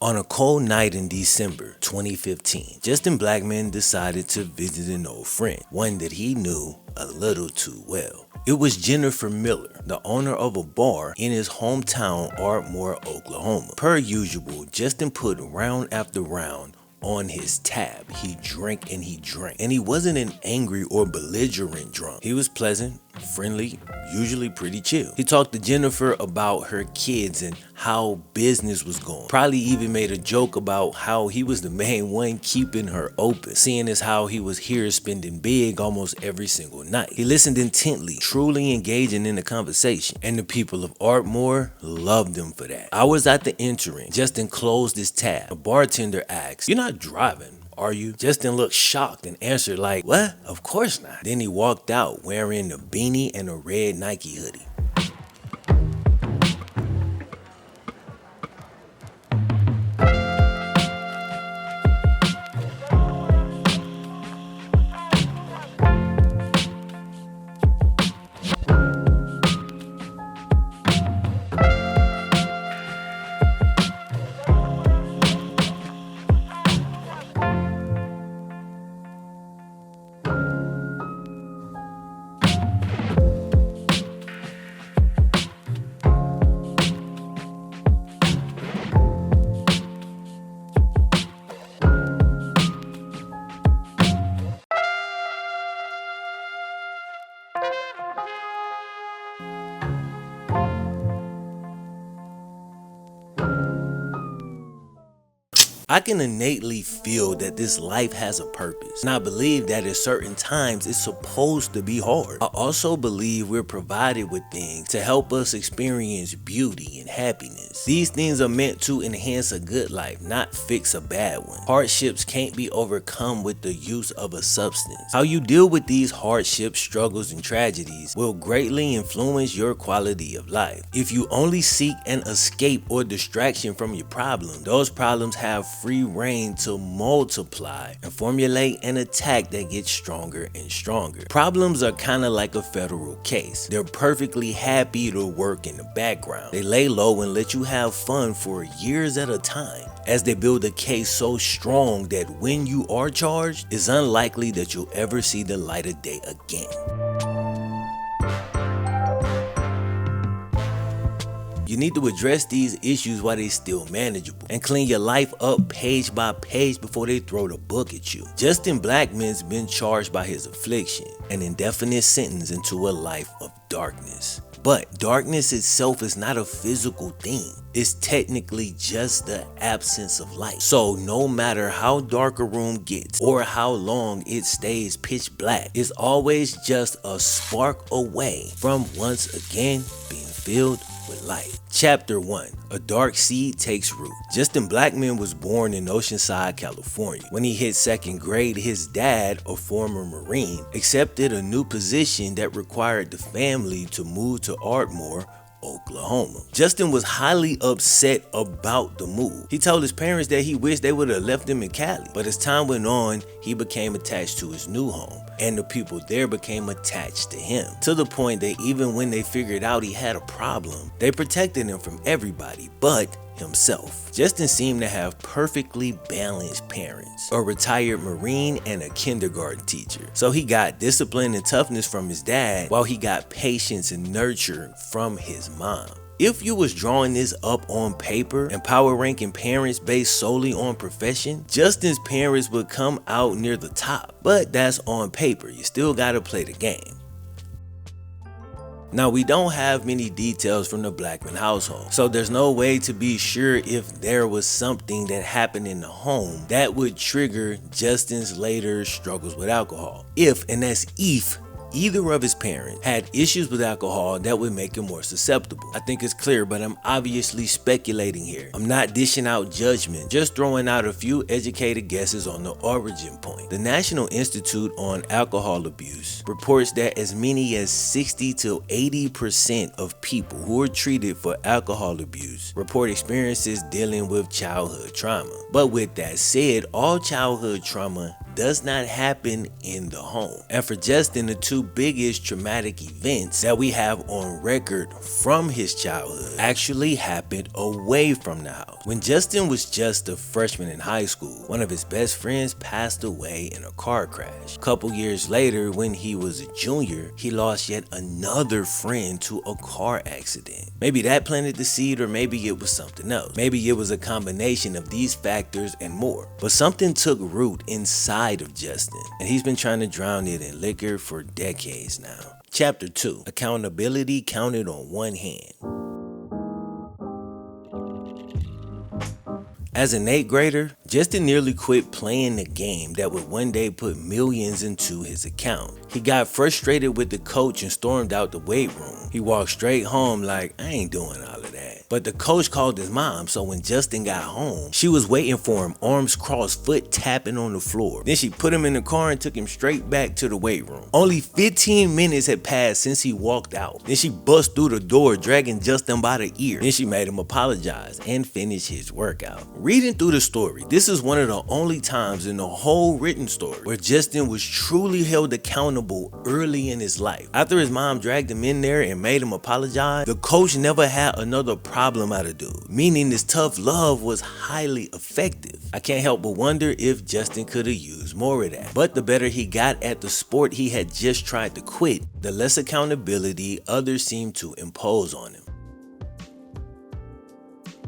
On a cold night in December 2015, Justin Blackmon decided to visit an old friend, one that he knew a little too well. It was Jennifer Miller, the owner of a bar in his hometown Ardmore, Oklahoma. Per usual, Justin put round after round on his tab. He drank and he drank. And he wasn't an angry or belligerent drunk. He was pleasant, friendly, usually pretty chill. He talked to Jennifer about her kids and how business was going. Probably even made a joke about how he was the main one keeping her open, seeing as how he was here spending big almost every single night. He listened intently, truly engaging in the conversation, and the people of Ardmore loved him for that. Hours after entering, Justin closed his tab. The bartender asked, "You're not driving, are you?" Justin looked shocked and answered like, "What? Of course not." Then he walked out wearing a beanie and a red Nike hoodie. I can innately feel that this life has a purpose, and I believe that at certain times it's supposed to be hard. I also believe we're provided with things to help us experience beauty and happiness. These things are meant to enhance a good life, not fix a bad one. Hardships can't be overcome with the use of a substance. How you deal with these hardships, struggles, and tragedies will greatly influence your quality of life. If you only seek an escape or distraction from your problem, those problems have free reign to multiply and formulate an attack that gets stronger and stronger. Problems are kind of like a federal case. They're perfectly happy to work in the background. They lay low and let you have fun for years at a time, as they build a case so strong that when you are charged, it's unlikely that you'll ever see the light of day again. You need to address these issues while they're still manageable, and clean your life up page by page before they throw the book at you. Justin Blackmon's been charged by his affliction, an indefinite sentence into a life of darkness. But darkness itself is not a physical thing. It's technically just the absence of light. So no matter how dark a room gets or how long it stays pitch black, it's always just a spark away from once again being filled with light. Chapter 1. A dark seed takes root. Justin Blackmon was born in Oceanside, California. When he hit second grade, his dad, a former Marine, accepted a new position that required the family to move to Ardmore, Oklahoma. Justin was highly upset about the move. He told his parents that he wished they would have left him in Cali. But as time went on, he became attached to his new home, and the people there became attached to him, to the point that even when they figured out he had a problem, they protected him from everybody but himself. Justin seemed to have perfectly balanced parents, a retired Marine and a kindergarten teacher. So he got discipline and toughness from his dad, while he got patience and nurture from his mom. If you was drawing this up on paper and power ranking parents based solely on profession, Justin's parents would come out near the top. But that's on paper. You still gotta play the game. Now, we don't have many details from the Blackmon household, so there's no way to be sure if there was something that happened in the home that would trigger Justin's later struggles with alcohol. If, and that's if, either of his parents had issues with alcohol that would make him more susceptible. I think it's clear, but I'm obviously speculating here. I'm not dishing out judgment, just throwing out a few educated guesses on the origin point. The National Institute on Alcohol Abuse reports that as many as 60 to 80% of people who are treated for alcohol abuse report experiences dealing with childhood trauma. But with that said, all childhood trauma does not happen in the home. And for Justin, the two biggest traumatic events that we have on record from his childhood actually happened away from the house. When Justin was just a freshman in high school, one of his best friends passed away in a car crash. A couple years later, when he was a junior, he lost yet another friend to a car accident. Maybe that planted the seed, or maybe it was something else. Maybe it was a combination of these factors and more. But something took root inside of Justin, and he's been trying to drown it in liquor for decades now. Chapter 2. Accountability counted on one hand. As an 8th grader, Justin nearly quit playing the game that would one day put millions into his account. He got frustrated with the coach and stormed out the weight room. He walked straight home like, I ain't doing all of that. But the coach called his mom, so when Justin got home, she was waiting for him, arms crossed, foot tapping on the floor. Then she put him in the car and took him straight back to the weight room. Only 15 minutes had passed since he walked out. Then she bust through the door, dragging Justin by the ear. Then she made him apologize and finish his workout. Reading through the story, this is one of the only times in the whole written story where Justin was truly held accountable early in his life. After his mom dragged him in there and made him apologize, the coach never had another problem out of dude, meaning this tough love was highly effective. I can't help but wonder if Justin could have used more of that. But the better he got at the sport he had just tried to quit, the less accountability others seemed to impose on him.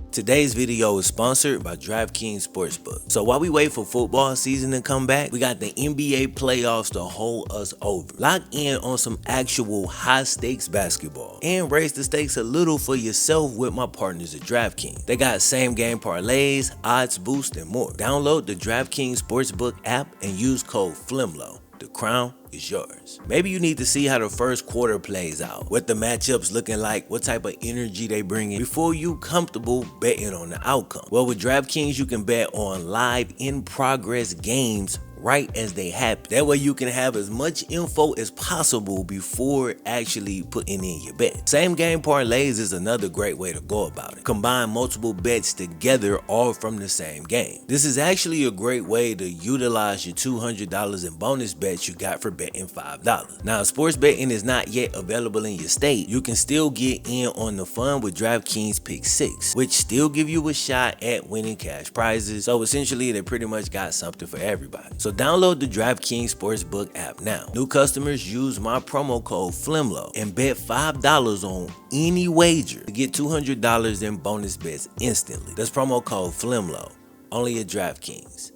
Today's video is sponsored by DraftKings Sportsbook. So while we wait for football season to come back, we got the NBA playoffs to hold us over. Lock in on some actual high stakes basketball and raise the stakes a little for yourself with my partners at DraftKings. They got same game parlays, odds boost, and more. Download the DraftKings Sportsbook app and use code FlemLo. The crown is yours. Maybe you need to see how the first quarter plays out, what the matchups looking like, what type of energy they bring in before you comfortable betting on the outcome. Well, with DraftKings, you can bet on live in progress games right as they happen. That way you can have as much info as possible before actually putting in your bet. Same game parlays is another great way to go about it. Combine multiple bets together all from the same game. This is actually a great way to utilize your $200 in bonus bets you got for betting $5. Now, if sports betting is not yet available in your state, you can still get in on the fun with DraftKings Pick 6, which still give you a shot at winning cash prizes. So essentially, they pretty much got something for everybody. So download the DraftKings Sportsbook app now. New customers use my promo code FlemLo and bet $5 on any wager to get $200 in bonus bets instantly. That's promo code FlemLo, only at DraftKings.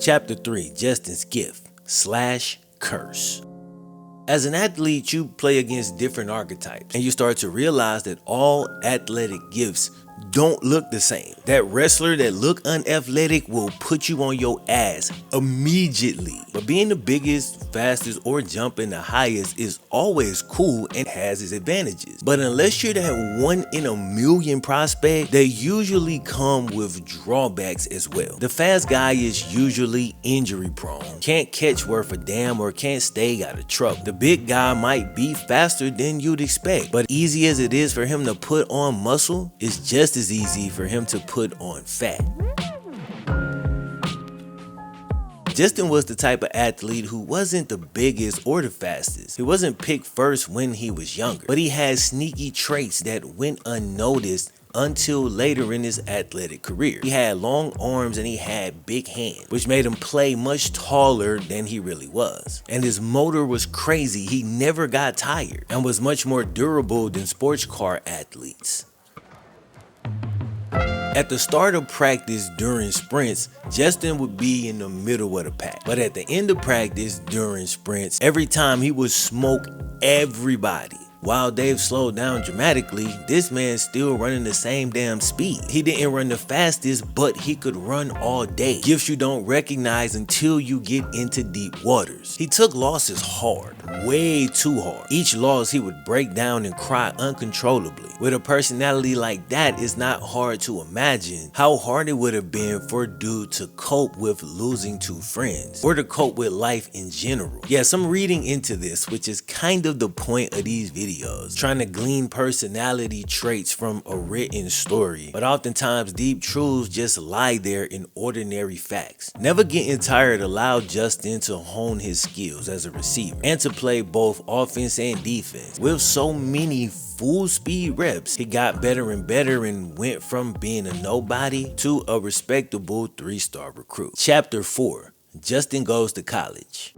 Chapter 3, Justin's Gift / Curse. As an athlete, you play against different archetypes, and you start to realize that all athletic gifts don't look the same. That wrestler that look unathletic will put you on your ass immediately. But being the biggest, fastest, or jumping the highest is always cool and has its advantages. But unless you're that 1 in a million prospect, they usually come with drawbacks as well. The fast guy is usually injury prone, can't catch worth a damn, or can't stay out of trouble. The big guy might be faster than you'd expect, but easy as it is for him to put on muscle, it's just as easy for him to put on fat. Justin was the type of athlete who wasn't the biggest or the fastest. He wasn't picked first when he was younger, but he had sneaky traits that went unnoticed until later in his athletic career. He had long arms and he had big hands, which made him play much taller than he really was. And his motor was crazy. He never got tired and was much more durable than sports car athletes. At the start of practice during sprints, Justin would be in the middle of the pack. But at the end of practice during sprints, every time he would smoke everybody. While they've slowed down dramatically, this man's still running the same damn speed. He didn't run the fastest, but he could run all day. Gifts you don't recognize until you get into deep waters. He took losses hard, way too hard. Each loss he would break down and cry uncontrollably. With a personality like that, it's not hard to imagine how hard it would have been for a dude to cope with losing 2 friends, or to cope with life in general. Yes, I'm reading into this, which is kind of the point of these videos, trying to glean personality traits from a written story, but oftentimes deep truths just lie there in ordinary facts. Never Getting Tired allowed Justin to hone his skills as a receiver and to play both offense and defense. With so many full speed reps, he got better and better and went from being a nobody to a respectable 3-star recruit. Chapter 4. Justin goes to college.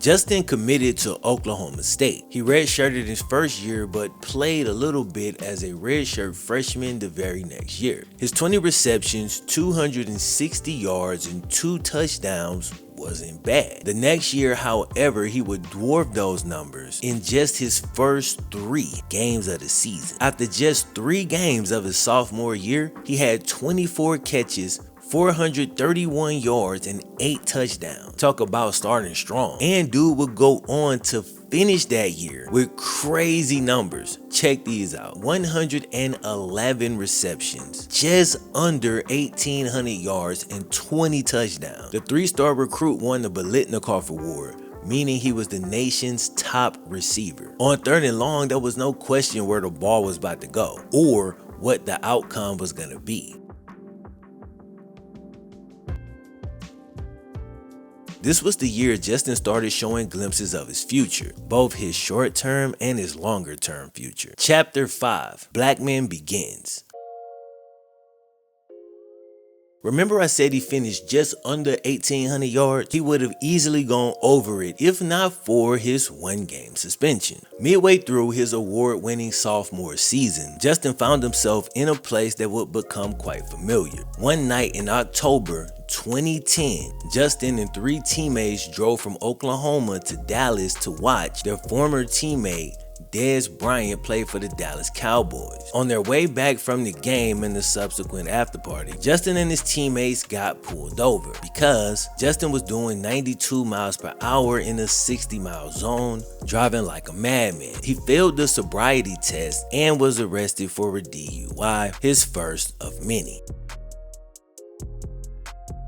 Justin committed to Oklahoma State. He redshirted his first year but played a little bit as a redshirt freshman the very next year. His 20 receptions, 260 yards, and 2 touchdowns wasn't bad. The next year, however, he would dwarf those numbers in just his first 3 games of the season. After just 3 games of his sophomore year, he had 24 catches, 431 yards, and 8 touchdowns. Talk about starting strong. And dude would go on to finish that year with crazy numbers. Check these out. 111 receptions, just under 1,800 yards, and 20 touchdowns. The 3-star recruit won the Biletnikoff Award, meaning he was the nation's top receiver. On 3rd and long, there was no question where the ball was about to go or what the outcome was going to be. This was the year Justin started showing glimpses of his future, both his short-term and his longer-term future. Chapter 5. Blackmon Begins. Remember I said he finished just under 1,800 yards? He would have easily gone over it if not for his 1-game suspension. Midway through his award-winning sophomore season, Justin found himself in a place that would become quite familiar. One night in October 2010, Justin and 3 teammates drove from Oklahoma to Dallas to watch their former teammate Dez Bryant played for the Dallas Cowboys. On their way back from the game and the subsequent after party, Justin and his teammates got pulled over because Justin was doing 92 miles per hour in a 60-mile zone, driving like a madman. He failed the sobriety test and was arrested for a DUI, his first of many.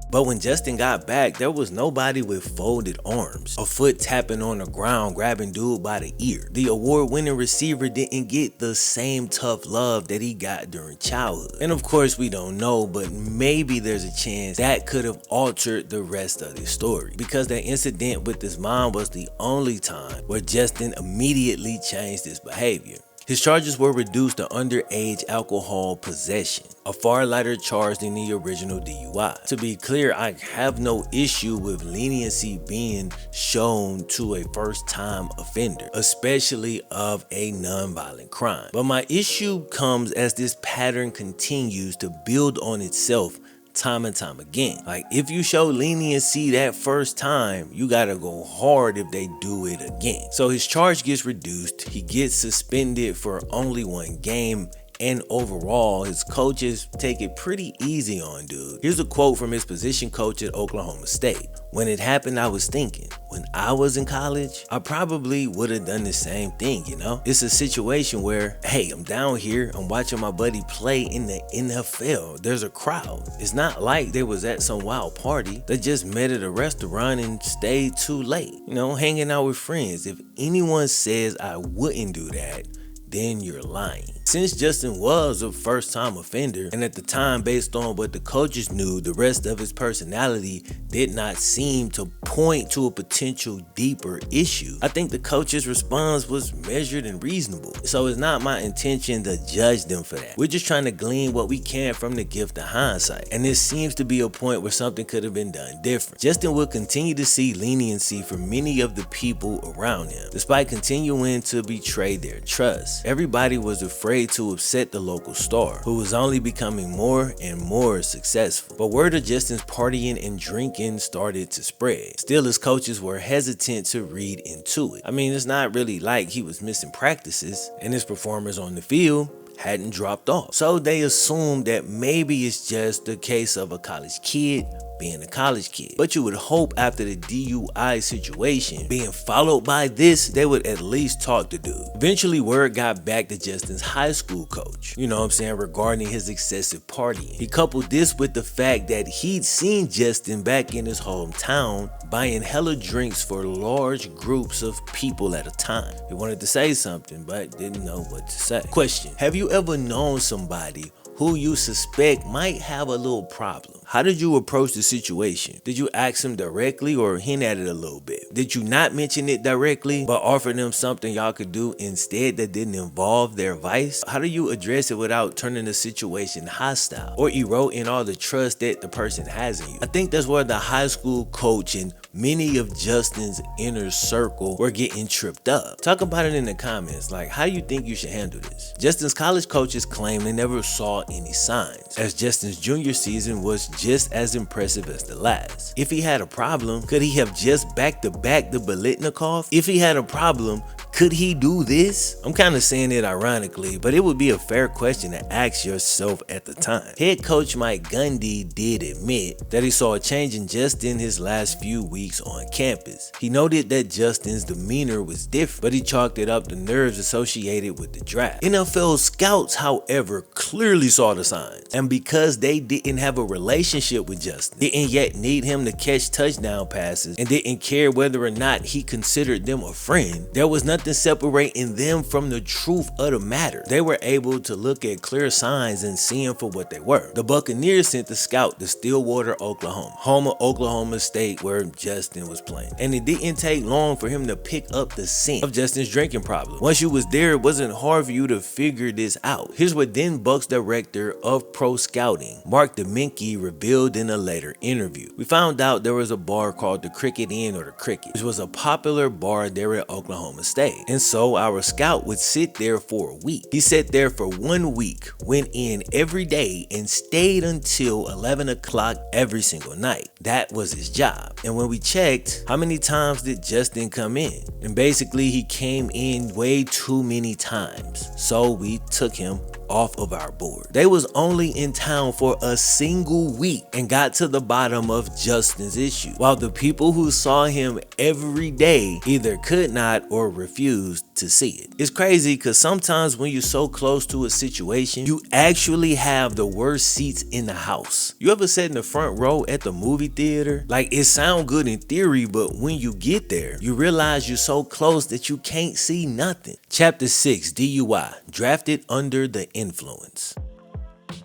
But when Justin got back, there was nobody with folded arms, a foot tapping on the ground grabbing dude by the ear. The award-winning receiver didn't get the same tough love that he got during childhood. And of course we don't know, but maybe there's a chance that could have altered the rest of the story, because that incident with his mom was the only time where Justin immediately changed his behavior. His charges were reduced to underage alcohol possession, a far lighter charge than the original DUI. To be clear, I have no issue with leniency being shown to a first-time offender, especially of a non-violent crime. But my issue comes as this pattern continues to build on itself time and time again. Like, if you show leniency that first time, you gotta go hard if they do it again. So his charge gets reduced, he gets suspended for only 1 game, and overall his coaches take it pretty easy on dude. Here's a quote from his position coach at Oklahoma State. "When it happened, I was thinking, when I was in college, I probably would have done the same thing, you know? It's a situation where, hey, I'm down here, I'm watching my buddy play in the NFL. There's a crowd. It's not like they was at some wild party. They just met at a restaurant and stayed too late, you know, hanging out with friends. If anyone says I wouldn't do that, then you're lying." Since Justin was a first-time offender, and at the time, based on what the coaches knew, the rest of his personality did not seem to point to a potential deeper issue, I think the coach's response was measured and reasonable. So it's not my intention to judge them for that. We're just trying to glean what we can from the gift of hindsight. And this seems to be a point where something could have been done different. Justin will continue to see leniency from many of the people around him, despite continuing to betray their trust. campus. Everybody was afraid to upset the local star, who was only becoming more and more successful. But word of Justin's partying and drinking started to spread. Still, his coaches were hesitant to read into it. I mean, it's not really like he was missing practices, and his performance on the field hadn't dropped off. So they assumed that maybe it's just the case of a college kid being a college kid. But you would hope after the D.U.I situation being followed by this, they would at least talk to dude. Eventually, word got back to Justin's high school coach, you know what I'm saying, regarding his excessive partying. He coupled this with the fact that he'd seen Justin back in his hometown buying hella drinks for large groups of people at a time. He wanted to say something, but didn't know what to say. Question: have you ever known somebody who you suspect might have a little problem? How did you approach the situation? Did you ask him directly or hint at it a little bit? Did you not mention it directly, but offer them something y'all could do instead that didn't involve their vice? How do you address it without turning the situation hostile or eroding all the trust that the person has in you? I think that's where the high school coach and many of Justin's inner circle were getting tripped up. Talk about it in the comments. Like, how do you think you should handle this? Justin's college coaches claim they never saw any signs, as Justin's junior season was just as impressive as the last. If he had a problem, could he have just back-to-back the Biletnikoff? If he had a problem, could he do this? I'm kind of saying it ironically, but it would be a fair question to ask yourself at the time. Head coach Mike Gundy did admit that he saw a change in Justin his last few weeks on campus. He noted that Justin's demeanor was different, but he chalked it up to nerves associated with the draft. NFL scouts, however, clearly saw the signs, and because they didn't have a relationship with Justin, didn't yet need him to catch touchdown passes, and didn't care whether or not he considered them a friend, there was nothing separating them from the truth of the matter. They were able to look at clear signs and see them for what they were. The Buccaneers sent the scout to Stillwater, Oklahoma, home of Oklahoma State, where Justin was playing, and it didn't take long for him to pick up the scent of Justin's drinking problem. Once you was there, it wasn't hard for you to figure this out. Here's what then Bucks director of pro scouting, Mark Dominke, revealed in a later interview. We found out there was a bar called the Cricket Inn, or the Cricket, which was a popular bar there at Oklahoma State. And so our scout would sit there for a week. He sat there for 1 week, went in every day, and stayed until 11 o'clock every single night. That was his job. And when we checked, how many times did Justin come in? And basically he came in way too many times. So we took him off of our board. They was only in town for a single week and got to the bottom of Justin's issue, while the people who saw him every day either could not or refused to see it. It's crazy because sometimes when you're so close to a situation, you actually have the worst seats in the house. You ever sat in the front row at the movie theater? Like, it sounds good in theory, but when you get there, you realize you're so close that you can't see nothing. Chapter 6, D.U.I, drafted under the influence.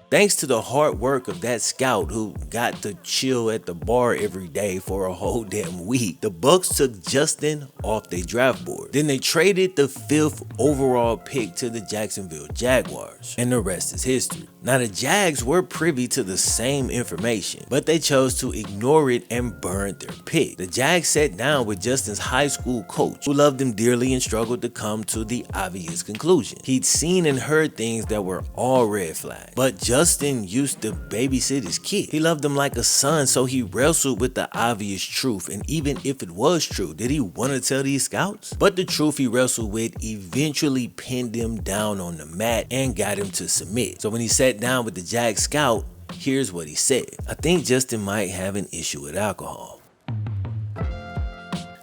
Thanks to the hard work of that scout who got to chill at the bar every day for a whole damn week, the Bucks took Justin off their draft board. Then they traded the 5th overall pick to the Jacksonville Jaguars, and the rest is history. Now, the Jags were privy to the same information, but they chose to ignore it and burned their pick. The Jags sat down with Justin's high school coach, who loved him dearly and struggled to come to the obvious conclusion. He'd seen and heard things that were all red flags, but Justin used to babysit his kid. He loved him like a son, so he wrestled with the obvious truth. And even if it was true, did he want to tell these scouts? But the truth he wrestled with eventually pinned him down on the mat and got him to submit. So when he sat down with the Jag scout, here's what he said: "I think Justin might have an issue with alcohol."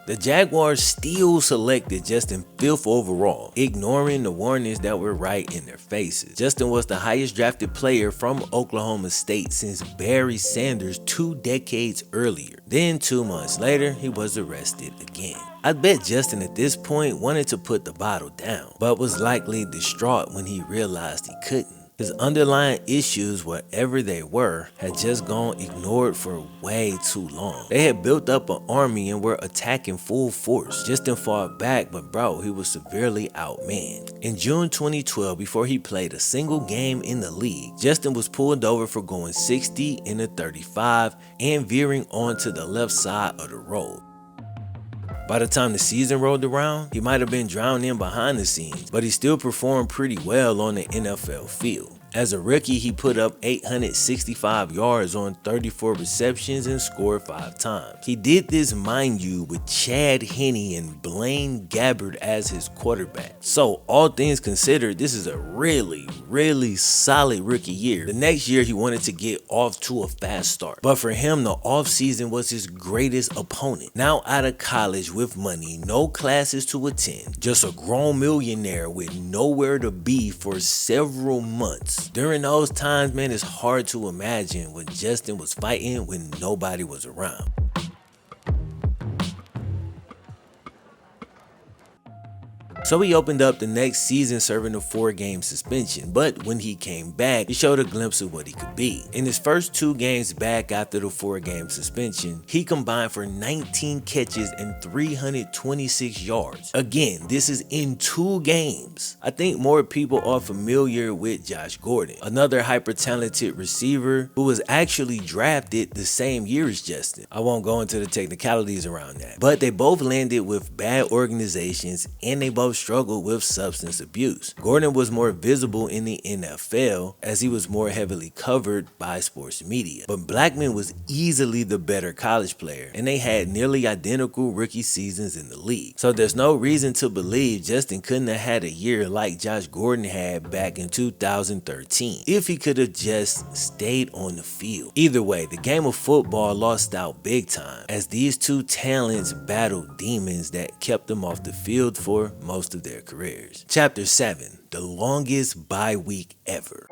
The Jaguars still selected Justin 5th overall, ignoring the warnings that were right in their faces. Justin was the highest drafted player from Oklahoma State since Barry Sanders 2 decades earlier. Then 2 months later, he was arrested again. I bet Justin at this point wanted to put the bottle down, but was likely distraught when he realized he couldn't. His underlying issues, whatever they were, had just gone ignored for way too long. They had built up an army and were attacking full force. Justin fought back, but bro, he was severely outmanned. In June 2012, before he played a single game in the league, Justin was pulled over for going 60 in a 35 and veering onto the left side of the road. By the time the season rolled around, he might have been drowned in behind the scenes, but he still performed pretty well on the NFL field. As a rookie, he put up 865 yards on 34 receptions and scored 5 times. He did this, mind you, with Chad Henne and Blaine Gabbert as his quarterback. So, all things considered, this is a really solid rookie year. The next year, he wanted to get off to a fast start. But for him, the offseason was his greatest opponent. Now out of college with money, no classes to attend, just a grown millionaire with nowhere to be for several months. During those times, man, it's hard to imagine when Justin was fighting when nobody was around. So he opened up the next season serving a 4-game suspension, but when he came back, he showed a glimpse of what he could be. In his first 2 games back after the 4-game suspension, he combined for 19 catches and 326 yards. Again, this is in 2 games. I think more people are familiar with Josh Gordon, another hyper-talented receiver who was actually drafted the same year as Justin. I won't go into the technicalities around that, but they both landed with bad organizations and they both struggled with substance abuse. Gordon was more visible in the NFL as he was more heavily covered by sports media, but Blackmon was easily the better college player and they had nearly identical rookie seasons in the league. So there's no reason to believe Justin couldn't have had a year like Josh Gordon had back in 2013 if he could have just stayed on the field. Either way, the game of football lost out big time as these 2 talents battled demons that kept them off the field for most of their careers. Chapter 7, the longest bye week ever.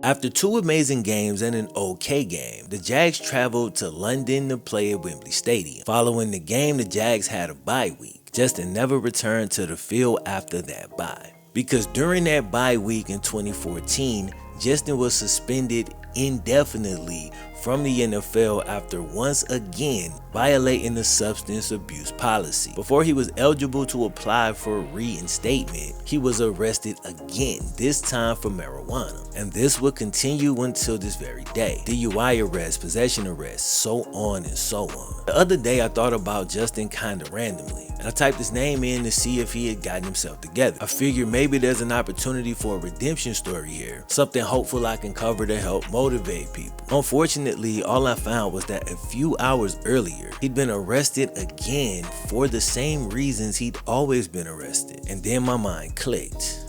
After 2 amazing games and an okay game, the Jags traveled to London to play at Wembley Stadium. Following the game, the Jags had a bye week. Justin never returned to the field after that bye, because during that bye week in 2014, Justin was suspended indefinitely from the NFL after once again violating the substance abuse policy. Before he was eligible to apply for reinstatement, he was arrested again, this time for marijuana. And this would continue until this very day. D.U.I. arrest, possession arrest, so on and so on. The other day I thought about Justin kinda randomly, and I typed his name in to see if he had gotten himself together. I figured maybe there's an opportunity for a redemption story here, something hopeful I can cover to help motivate people. Unfortunately, all I found was that a few hours earlier, he'd been arrested again for the same reasons he'd always been arrested. And then my mind clicked.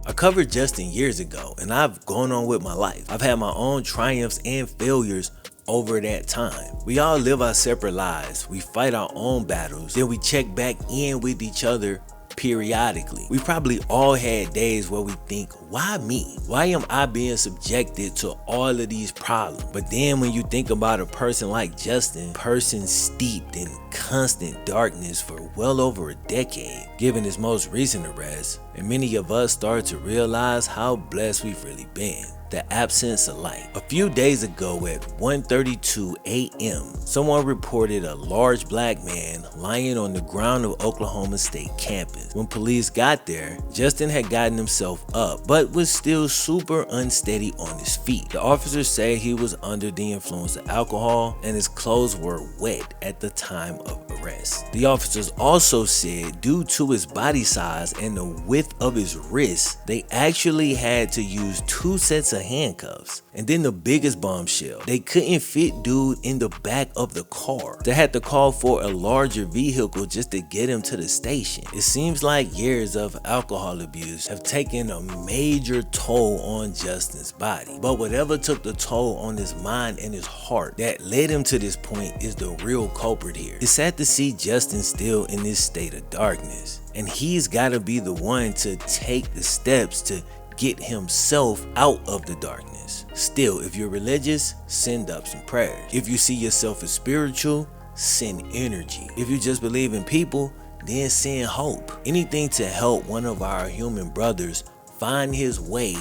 I covered Justin years ago, and I've gone on with my life. I've had my own triumphs and failures over that time. We all live our separate lives. We fight our own battles, then we check back in with each other periodically. We probably all had days where we think, why me? Why am I being subjected to all of these problems? But then when you think about a person like Justin, person steeped in constant darkness for well over a decade, given his most recent arrest, and many of us start to realize how blessed we've really been. The absence of light. A few days ago at 1:32 a.m., someone reported a large black man lying on the ground of Oklahoma State campus. When police got there, Justin had gotten himself up, but was still super unsteady on his feet. The officers say he was under the influence of alcohol and his clothes were wet at the time of arrest. The officers also said due to his body size and the width of his wrists, they actually had to use 2 sets of handcuffs. And then the biggest bombshell, they couldn't fit dude in the back of the car. They had to call for a larger vehicle just to get him to the station. It seems like years of alcohol abuse have taken a major toll on Justin's body. But whatever took the toll on his mind and his heart that led him to this point is the real culprit here. It's sad to see Justin still in this state of darkness, and he's gotta be the one to take the steps to get himself out of the darkness. Still, if you're religious, send up some prayers. If you see yourself as spiritual, send energy. If you just believe in people, then send hope. Anything to help one of our human brothers find his way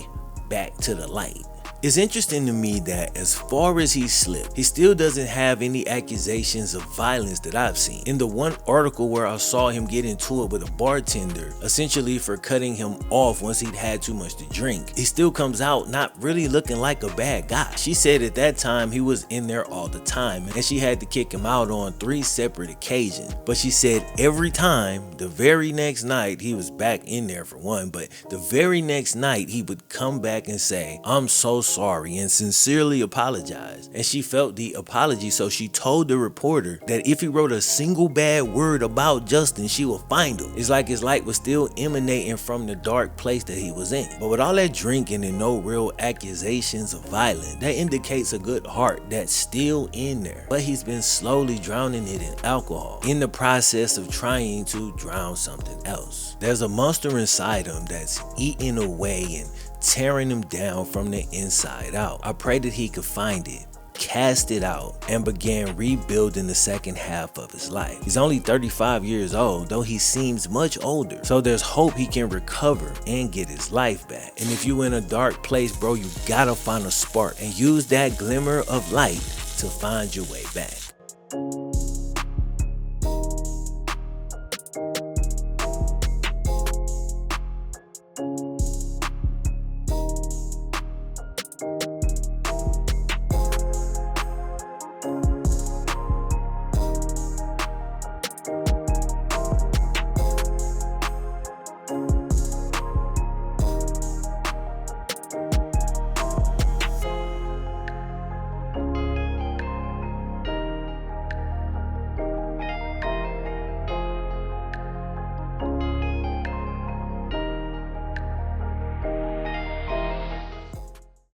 back to the light. It's interesting to me that as far as he slipped, he still doesn't have any accusations of violence that I've seen. In the one article where I saw him get into it with a bartender, essentially for cutting him off once he'd had too much to drink, he still comes out not really looking like a bad guy. She said at that time he was in there all the time and she had to kick him out on 3 separate occasions. But she said every time, the very next night, he was back in there for one, but the very next night he would come back and say, "I'm so sorry," and sincerely apologize. And she felt the apology, so she told the reporter that if he wrote a single bad word about Justin, she would find him. It's like his light was still emanating from the dark place that he was in. But with all that drinking and no real accusations of violence, that indicates a good heart that's still in there. But he's been slowly drowning it in alcohol, in the process of trying to drown something else. There's a monster inside him that's eating away and tearing him down from the inside out. I pray that he could find it, cast it out, and began rebuilding the second half of his life. He's only 35 years old, though he seems much older. So there's hope he can recover and get his life back. And if you in a dark place, bro, you gotta find a spark and use that glimmer of light to find your way back.